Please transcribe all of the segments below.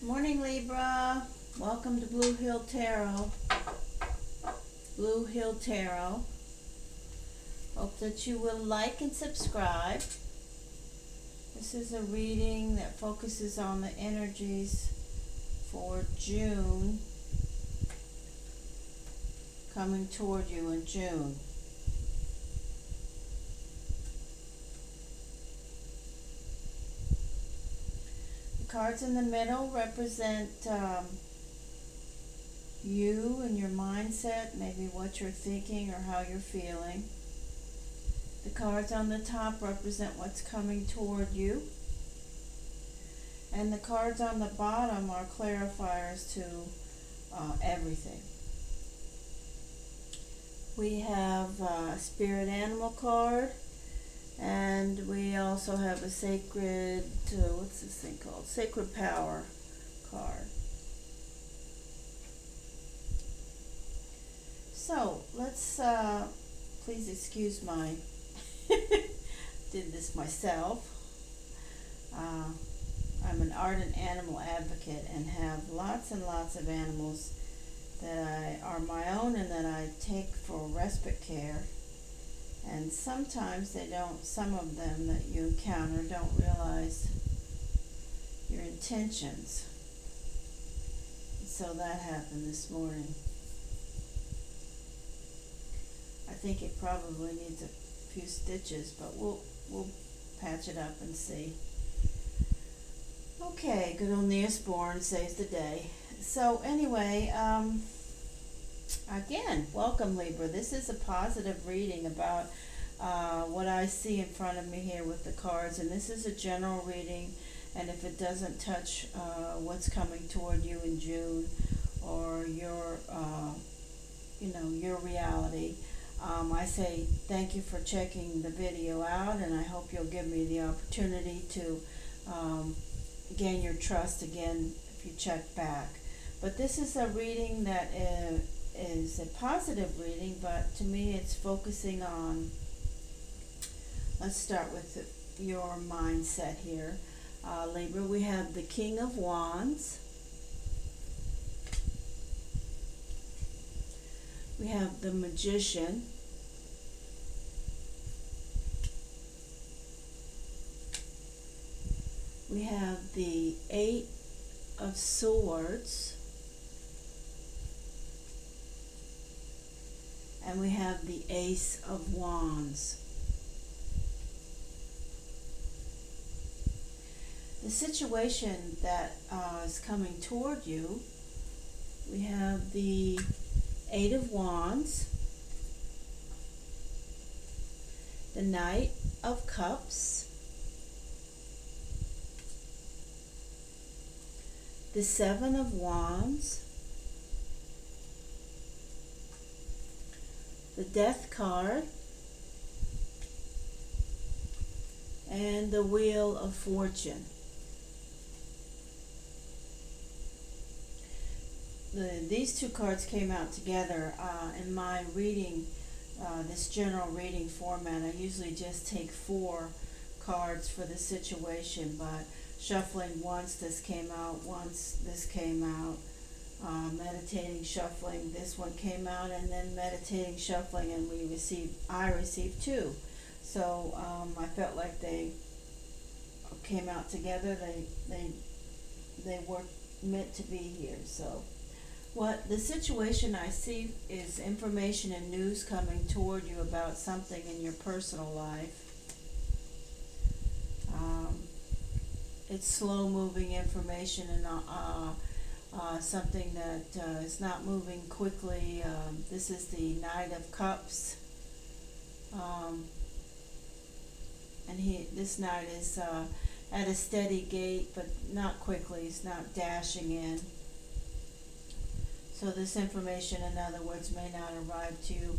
Morning, Libra. Welcome to Blue Hill Tarot. Blue Hill Tarot. Hope that you will like and subscribe. This is a reading that focuses on the energies for June, coming toward you in June. The cards in the middle represent you and your mindset, maybe what you're thinking or how you're feeling. The cards on the top represent what's coming toward you. And the cards on the bottom are clarifiers to everything. We have a spirit animal card, and we also have a sacred, what's this thing called? Sacred power card. So let's, please excuse my, did this myself. I'm an ardent animal advocate and have lots and lots of animals that are my own and that I take for respite care. And sometimes some of them that you encounter don't realize your intentions. So that happened this morning. I think it probably needs a few stitches, but we'll patch it up and see. Okay, good old Neosporin saves the day. So anyway, again, welcome Libra. This is a positive reading about what I see in front of me here with the cards, and this is a general reading, and if it doesn't touch what's coming toward you in June or your reality, I say thank you for checking the video out, and I hope you'll give me the opportunity to gain your trust again if you check back. But this is a reading that is a positive reading, but to me it's focusing on, let's start with your mindset here. Libra, we have the King of Wands. We have the Magician. We have the Eight of Swords. And we have the Ace of Wands. The situation that is coming toward you, we have the Eight of Wands, the Knight of Cups, the Seven of Wands, the Death card, and the Wheel of Fortune. These two cards came out together in my reading, this general reading format. I usually just take 4 cards for the situation, but shuffling once this came out, once this came out, meditating, shuffling, this one came out, and then meditating, shuffling, and I received 2. So I felt like they came out together. They were meant to be here. So what the situation I see is information and news coming toward you about something in your personal life. It's slow-moving information and something that is not moving quickly. This is the Knight of Cups, and this knight is at a steady gait, but not quickly. He's not dashing in. So this information, in other words, may not arrive to you.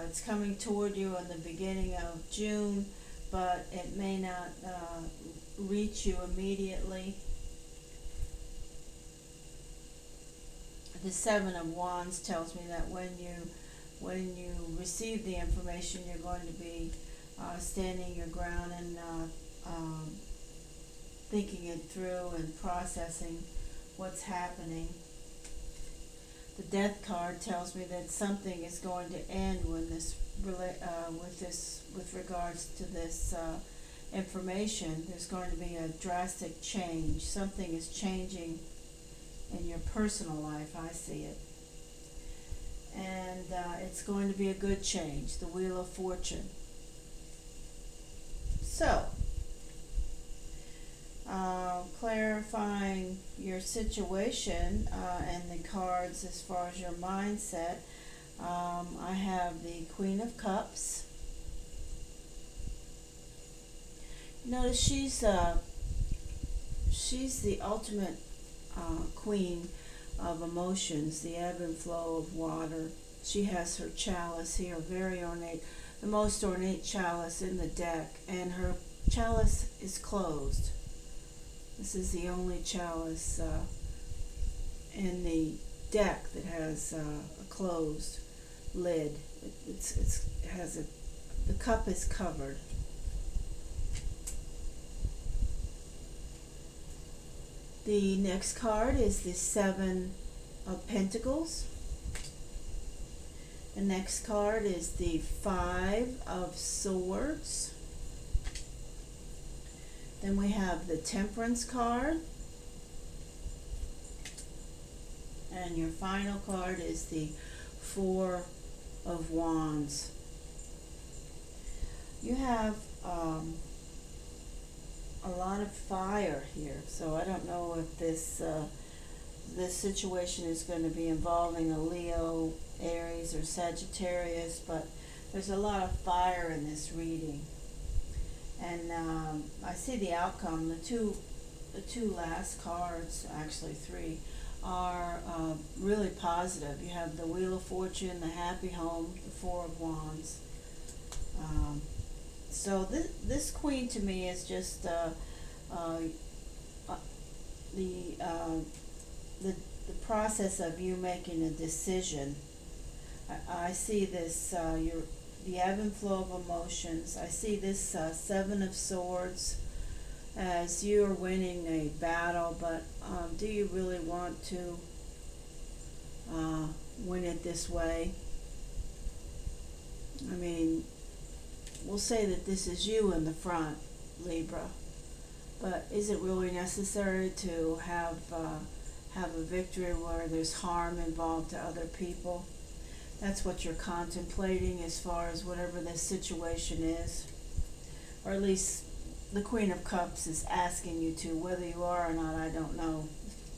It's coming toward you in the beginning of June, but it may not reach you immediately. The Seven of Wands tells me that when you receive the information, you're going to be standing your ground and thinking it through and processing what's happening. The Death card tells me that something is going to end when with regards to this information. There's going to be a drastic change. Something is changing in your personal life. I see it, and it's going to be a good change. The Wheel of Fortune. So, clarifying your situation and the cards as far as your mindset. I have the Queen of Cups. Notice she's the ultimate queen of emotions, the ebb and flow of water. She has her chalice here, very ornate, the most ornate chalice in the deck, and her chalice is closed. This is the only chalice in the deck that has a closed lid. The cup is covered. The next card is the Seven of Pentacles. The next card is the Five of Swords. Then we have the Temperance card. And your final card is the Four of Wands. You have a lot of fire here, so I don't know if this situation is going to be involving a Leo, Aries, or Sagittarius, but there's a lot of fire in this reading. And I see the outcome. The two last cards, actually three, are really positive. You have the Wheel of Fortune, the Happy Home, the Four of Wands. So this queen to me is just the process of you making a decision. I see this the ebb and flow of emotions. I see this Seven of Swords as you are winning a battle, but do you really want to win it this way? I mean, we'll say that this is you in the front, Libra, but is it really necessary to have a victory where there's harm involved to other people? That's what you're contemplating as far as whatever this situation is, or at least the Queen of Cups is asking you to. Whether you are or not, I don't know.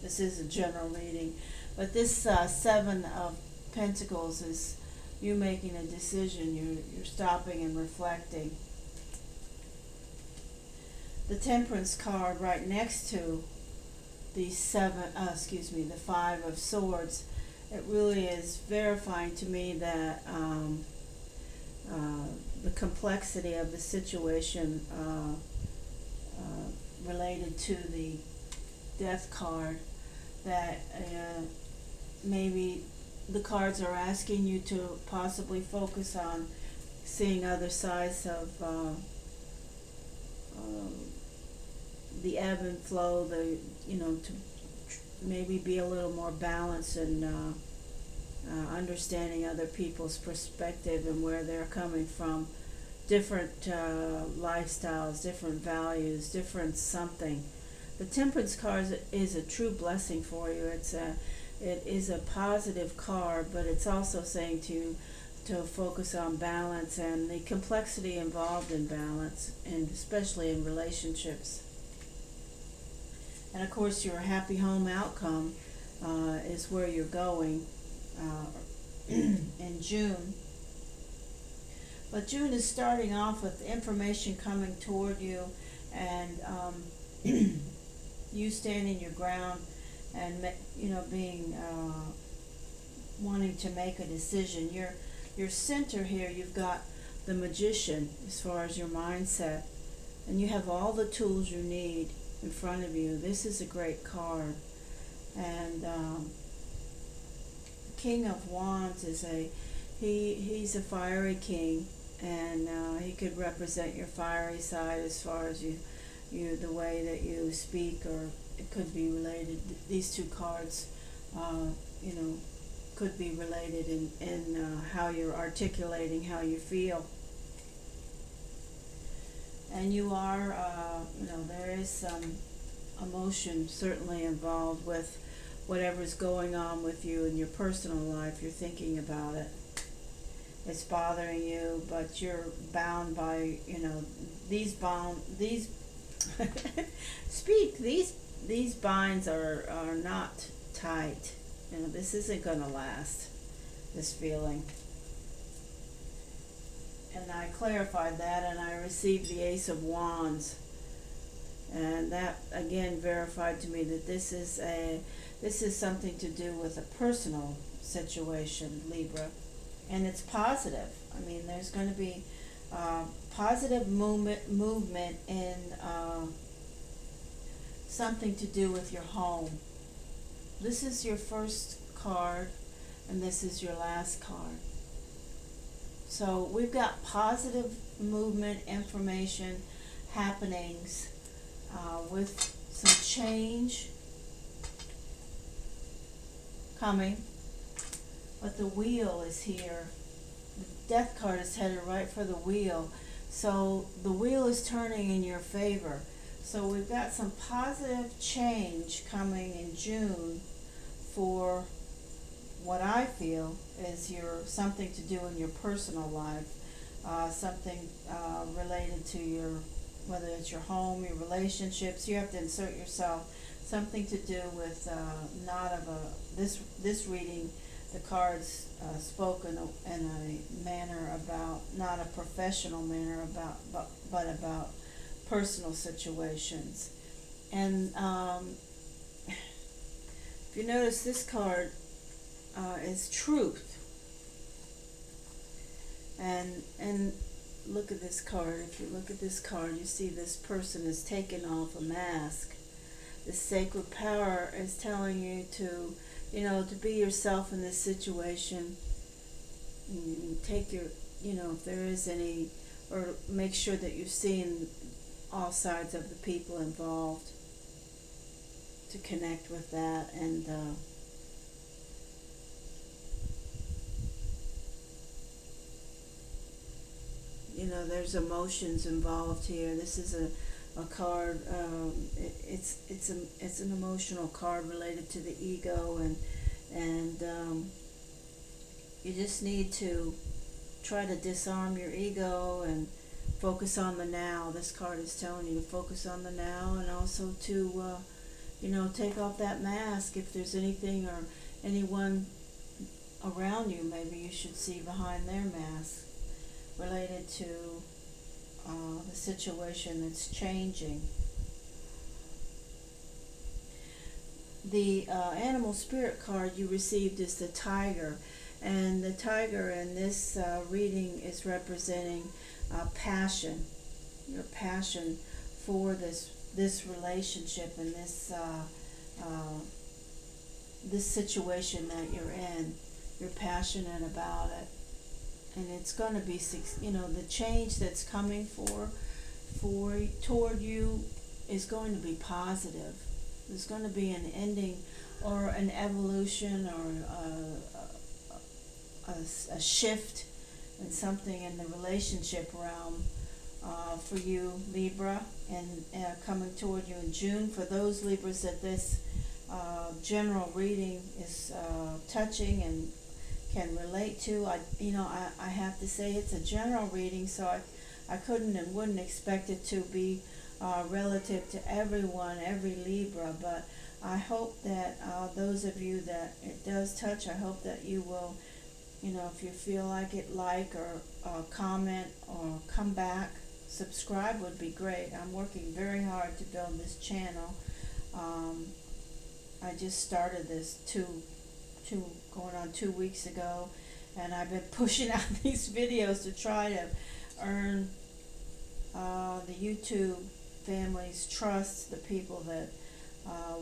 This is a general reading, but this Seven of Pentacles is you making a decision. You're stopping and reflecting. The Temperance card right next to the the Five of Swords, it really is verifying to me that the complexity of the situation related to the Death card, that maybe the cards are asking you to possibly focus on seeing other sides of the ebb and flow, to maybe be a little more balanced and understanding other people's perspective and where they're coming from, different lifestyles, different values, different something. The Temperance card is a true blessing for you. It is a positive card, but it's also saying to focus on balance and the complexity involved in balance, and especially in relationships. And of course, your happy home outcome is where you're going in June. But June is starting off with information coming toward you, and you standing your ground and being wanting to make a decision. Your center here, you've got the Magician as far as your mindset, and you have all the tools you need in front of you. This is a great card. And King of Wands is he's a fiery king, and he could represent your fiery side as far as you the way that you speak or it could be related. These two cards, you know, could be related in how you're articulating how you feel. And you are, you know, there is some emotion certainly involved with whatever's going on with you in your personal life. You're thinking about it. It's bothering you, but you're bound by, you know, these speak, these binds are not tight. You know, this isn't gonna last, this feeling. And I clarified that, and I received the Ace of Wands, and that again verified to me that this is something to do with a personal situation, Libra, and it's positive. I mean, there's going to be positive movement in something to do with your home. This is your first card, and this is your last card. So we've got positive movement, information, happenings with some change coming. But the wheel is here. The death card is headed right for the wheel. So the wheel is turning in your favor. So we've got some positive change coming in June for what I feel is something to do in your personal life, something related to whether it's your home, your relationships. You have to insert yourself. Something to do with this reading. The cards spoke in a manner about, not a professional manner but about personal situations. And if you notice, this card is truth. And look at this card. If you look at this card, you see this person is taking off a mask. This sacred power is telling you to, you know, to be yourself in this situation. Take your, you know, if there is any, or make sure that you've seen all sides of the people involved to connect with that. And you know, there's emotions involved here. This is a card. It's an emotional card related to the ego, and you just need to try to disarm your ego and focus on the now. This card is telling you to focus on the now, and also to you know, take off that mask. If there's anything or anyone around you, maybe you should see behind their mask, related to the situation that's changing. The animal spirit card you received is the tiger, and the tiger in this reading is representing passion, your passion for this relationship and this situation that you're in. You're passionate about it. And it's going to be, you know, the change that's coming toward you is going to be positive. There's going to be an ending or an evolution or a shift in something in the relationship realm for you, Libra, and coming toward you in June. For those Libras that this general reading is touching and can relate to, I have to say it's a general reading, so I couldn't and wouldn't expect it to be relative to everyone, every Libra, but I hope that those of you that it does touch, I hope that you will, you know, if you feel like it, like or comment or come back, subscribe would be great. I'm working very hard to build this channel. I just started this going on 2 weeks ago, and I've been pushing out these videos to try to earn the YouTube family's trust, the people that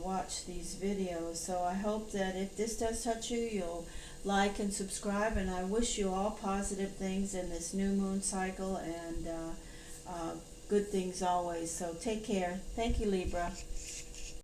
watch these videos. So I hope that if this does touch you, you'll like and subscribe, and I wish you all positive things in this new moon cycle, and good things always. So take care. Thank you, Libra.